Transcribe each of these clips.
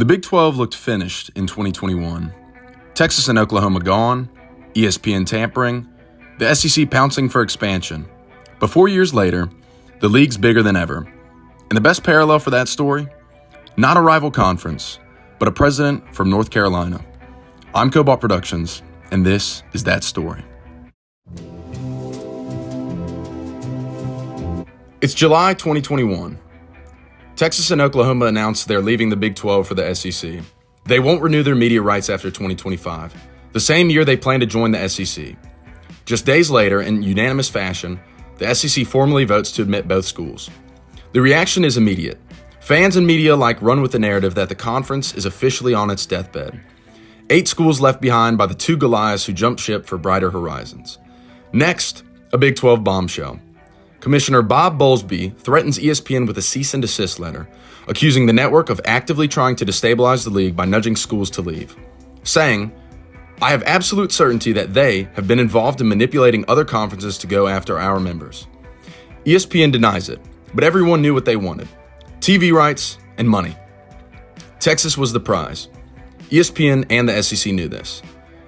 The Big 12 looked finished in 2021. Texas and Oklahoma gone, ESPN tampering, the SEC pouncing for expansion. But 4 years later, the league's bigger than ever. And the best parallel for that story? Not a rival conference, but a president from North Carolina. I'm Cobalt Productions, and this is that story. It's July 2021. Texas and Oklahoma announced they're leaving the Big 12 for the SEC. They won't renew their media rights after 2025, the same year they plan to join the SEC. Just days later, in unanimous fashion, the SEC formally votes to admit both schools. The reaction is immediate. Fans and media alike run with the narrative that the conference is officially on its deathbed. 8 schools left behind by the 2 Goliaths who jumped ship for brighter horizons. Next, a Big 12 bombshell. Commissioner Bob Bowlesby threatens ESPN with a cease and desist letter, accusing the network of actively trying to destabilize the league by nudging schools to leave, saying, "I have absolute certainty that they have been involved in manipulating other conferences to go after our members." ESPN denies it, but everyone knew what they wanted: TV rights and money. Texas was the prize. ESPN and the SEC knew this,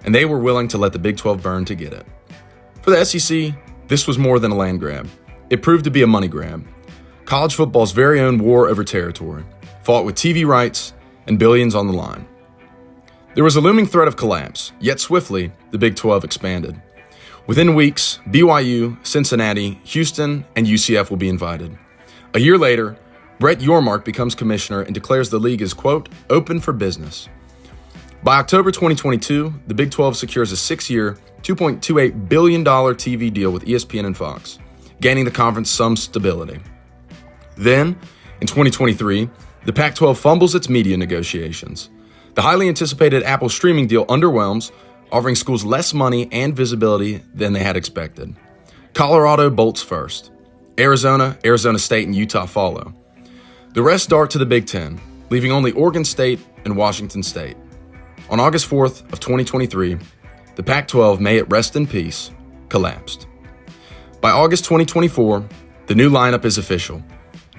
and they were willing to let the Big 12 burn to get it. For the SEC, this was more than a land grab. It proved to be a money grab. College football's very own war over territory, fought with TV rights and billions on the line. There was a looming threat of collapse, yet swiftly, the Big 12 expanded. Within weeks, BYU, Cincinnati, Houston, and UCF will be invited. A year later, Brett Yormark becomes commissioner and declares the league is, quote, open for business. By October 2022, the Big 12 secures a 6-year, $2.28 billion TV deal with ESPN and Fox, gaining the conference some stability. Then, in 2023, the Pac-12 fumbles its media negotiations. The highly anticipated Apple streaming deal underwhelms, offering schools less money and visibility than they had expected. Colorado bolts first. Arizona, Arizona State, and Utah follow. The rest dart to the Big Ten, leaving only Oregon State and Washington State. On August 4th of 2023, the Pac-12, may it rest in peace, collapsed. By August 2024, the new lineup is official.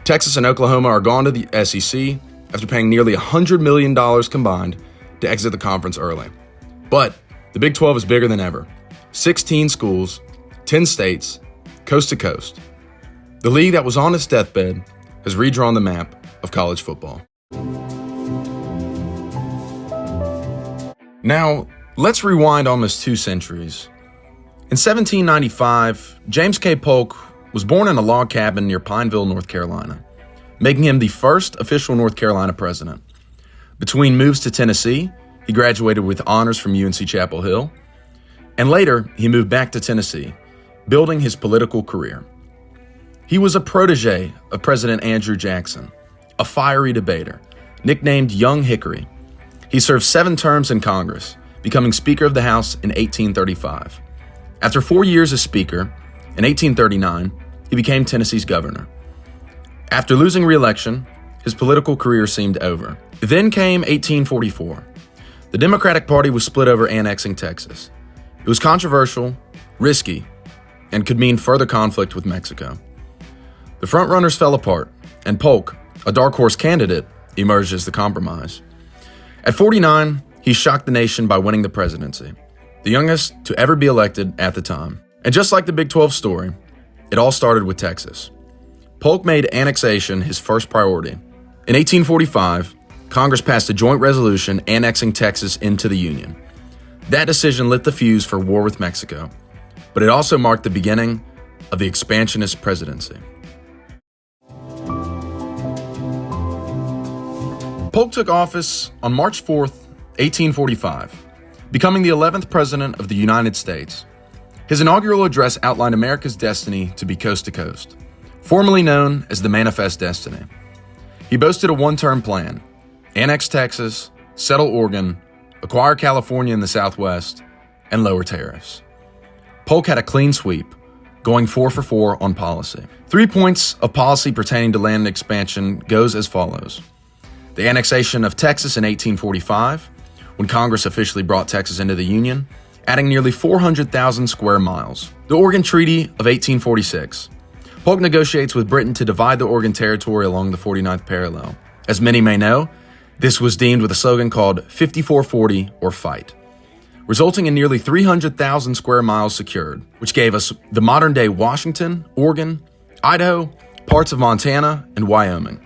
Texas and Oklahoma are gone to the SEC after paying nearly $100 million combined to exit the conference early. But the Big 12 is bigger than ever. 16 schools, 10 states, coast to coast. The league that was on its deathbed has redrawn the map of college football. Now, let's rewind almost 2 centuries. In 1795, James K. Polk was born in a log cabin near Pineville, North Carolina, making him the first official North Carolina president. Between moves to Tennessee, he graduated with honors from UNC Chapel Hill, and later he moved back to Tennessee, building his political career. He was a protege of President Andrew Jackson, a fiery debater, nicknamed Young Hickory. He served 7 terms in Congress, becoming Speaker of the House in 1835. After 4 years as Speaker, in 1839, he became Tennessee's governor. After losing re-election, his political career seemed over. Then came 1844. The Democratic Party was split over annexing Texas. It was controversial, risky, and could mean further conflict with Mexico. The frontrunners fell apart, and Polk, a dark horse candidate, emerged as the compromise. At 49, he shocked the nation by winning the presidency, the youngest to ever be elected at the time. And just like the Big 12 story, it all started with Texas. Polk made annexation his first priority. In 1845, Congress passed a joint resolution annexing Texas into the Union. That decision lit the fuse for war with Mexico, but it also marked the beginning of the expansionist presidency. Polk took office on March 4th, 1845, becoming the 11th president of the United States. His inaugural address outlined America's destiny to be coast to coast, formerly known as the Manifest Destiny. He boasted a 1-term plan: annex Texas, settle Oregon, acquire California in the Southwest, and lower tariffs. Polk had a clean sweep, going 4 for 4 on policy. 3 points of policy pertaining to land expansion goes as follows: the annexation of Texas in 1845, when Congress officially brought Texas into the Union, adding nearly 400,000 square miles. The Oregon Treaty of 1846. Polk negotiates with Britain to divide the Oregon Territory along the 49th parallel. As many may know, This was deemed with a slogan called 5440 or Fight, resulting in nearly 300,000 square miles secured, which gave us the modern-day Washington, Oregon, Idaho, parts of Montana, and Wyoming.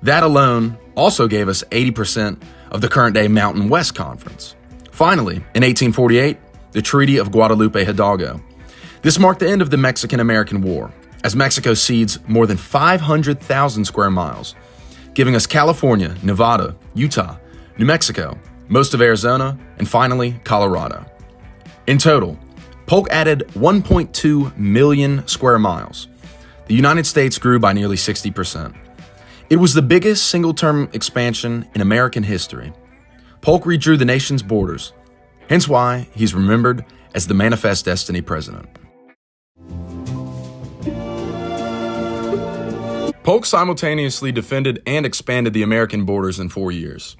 That alone also gave us 80% of the current-day Mountain West Conference. Finally, in 1848, the Treaty of Guadalupe Hidalgo. This marked the end of the Mexican-American War, as Mexico cedes more than 500,000 square miles, giving us California, Nevada, Utah, New Mexico, most of Arizona, and finally, Colorado. In total, Polk added 1.2 million square miles. The United States grew by nearly 60%. It was the biggest single-term expansion in American history. Polk redrew the nation's borders, hence why he's remembered as the Manifest Destiny president. Polk simultaneously defended and expanded the American borders in 4 years.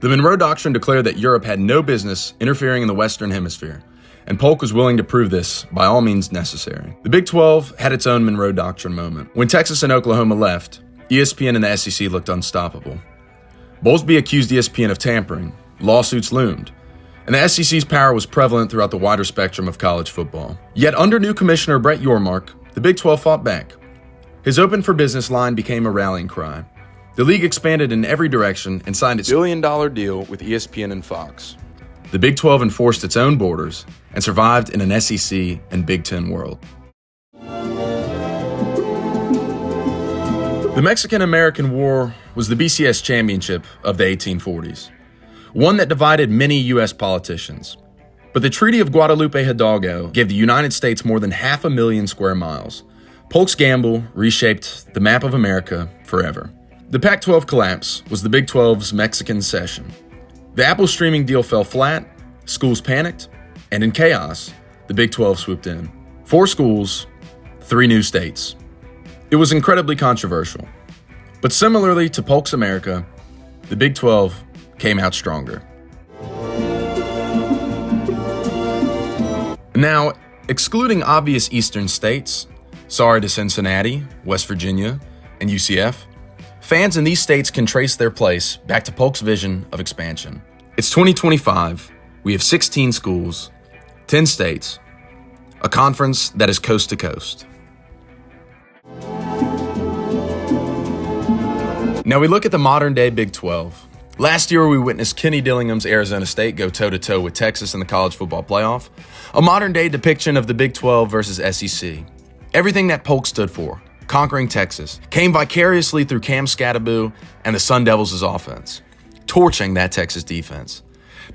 The Monroe Doctrine declared that Europe had no business interfering in the Western Hemisphere, and Polk was willing to prove this by all means necessary. The Big 12 had its own Monroe Doctrine moment. When Texas and Oklahoma left, ESPN and the SEC looked unstoppable. Bowlesby accused ESPN of tampering, lawsuits loomed, and the SEC's power was prevalent throughout the wider spectrum of college football. Yet under new commissioner Brett Yormark, the Big 12 fought back. His open for business line became a rallying cry. The league expanded in every direction and signed its billion-dollar deal with ESPN and Fox. The Big 12 enforced its own borders and survived in an SEC and Big Ten world. The Mexican-American War was the BCS championship of the 1840s, one that divided many U.S. politicians. But the Treaty of Guadalupe Hidalgo gave the United States more than 500,000 square miles. Polk's gamble reshaped the map of America forever. The Pac-12 collapse was the Big 12's Mexican Cession. The Apple streaming deal fell flat, schools panicked, and in chaos, the Big 12 swooped in. 4 schools, 3 new states. It was incredibly controversial. But similarly to Polk's America, the Big 12 came out stronger. Now, excluding obvious eastern states, sorry to Cincinnati, West Virginia, and UCF, fans in these states can trace their place back to Polk's vision of expansion. It's 2025, we have 16 schools, 10 states, a conference that is coast to coast. Now we look at the modern-day Big 12. Last year we witnessed Kenny Dillingham's Arizona State go toe-to-toe with Texas in the college football playoff, a modern-day depiction of the Big 12 versus SEC. Everything that Polk stood for, conquering Texas, came vicariously through Cam Scattaboo and the Sun Devils' offense, torching that Texas defense.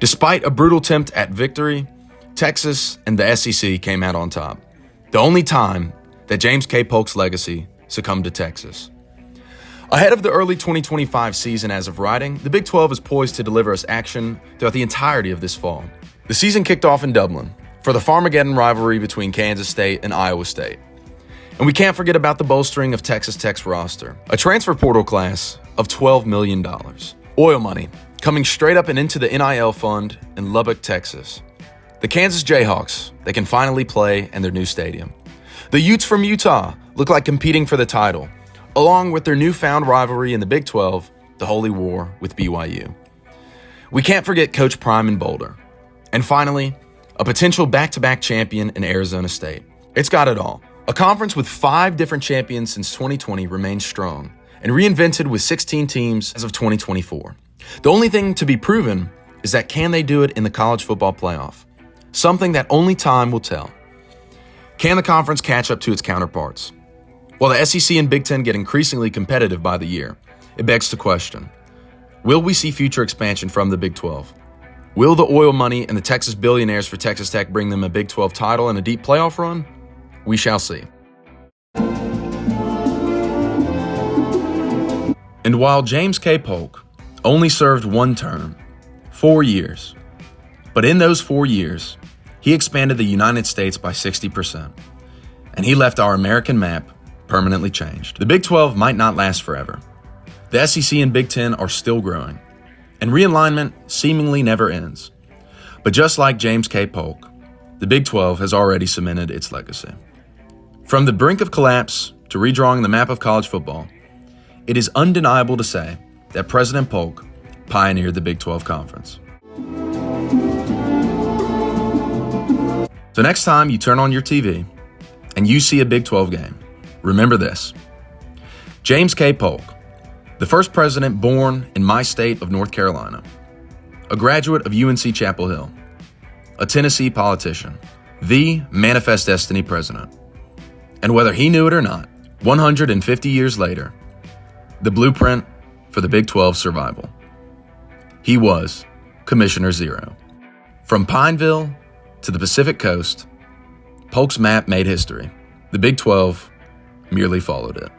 Despite a brutal attempt at victory, Texas and the SEC came out on top. The only time that James K. Polk's legacy succumbed to Texas. Ahead of the early 2025 season as of writing, the Big 12 is poised to deliver us action throughout the entirety of this fall. The season kicked off in Dublin for the Farmageddon rivalry between Kansas State and Iowa State. And we can't forget about the bolstering of Texas Tech's roster, a transfer portal class of $12 million. Oil money coming straight up and into the NIL fund in Lubbock, Texas. The Kansas Jayhawks, they can finally play in their new stadium. The Utes from Utah look like competing for the title, along with their newfound rivalry in the Big 12, the Holy War with BYU. We can't forget Coach Prime in Boulder. And finally, a potential back-to-back champion in Arizona State. It's got it all. A conference with 5 different champions since 2020 remains strong and reinvented with 16 teams as of 2024. The only thing to be proven is that can they do it in the college football playoff? Something that only time will tell. Can the conference catch up to its counterparts? While the SEC and Big Ten get increasingly competitive by the year, it begs the question, will we see future expansion from the Big 12? Will the oil money and the Texas billionaires for Texas Tech bring them a Big 12 title and a deep playoff run? We shall see. And while James K. Polk only served 1 term, 4 years, but in those 4 years, he expanded the United States by 60%, and he left our American map permanently changed. The Big 12 might not last forever. The SEC and Big Ten are still growing, and realignment seemingly never ends. But just like James K. Polk, the Big 12 has already cemented its legacy. From the brink of collapse to redrawing the map of college football, it is undeniable to say that President Polk pioneered the Big 12 Conference. So next time you turn on your TV and you see a Big 12 game, remember this. James K. Polk, the first president born in my state of North Carolina, a graduate of UNC Chapel Hill, a Tennessee politician, the Manifest Destiny president. And whether he knew it or not, 150 years later, the blueprint for the Big 12 survival. He was Commissioner Zero. From Pineville to the Pacific Coast, Polk's map made history. The Big 12 merely followed it.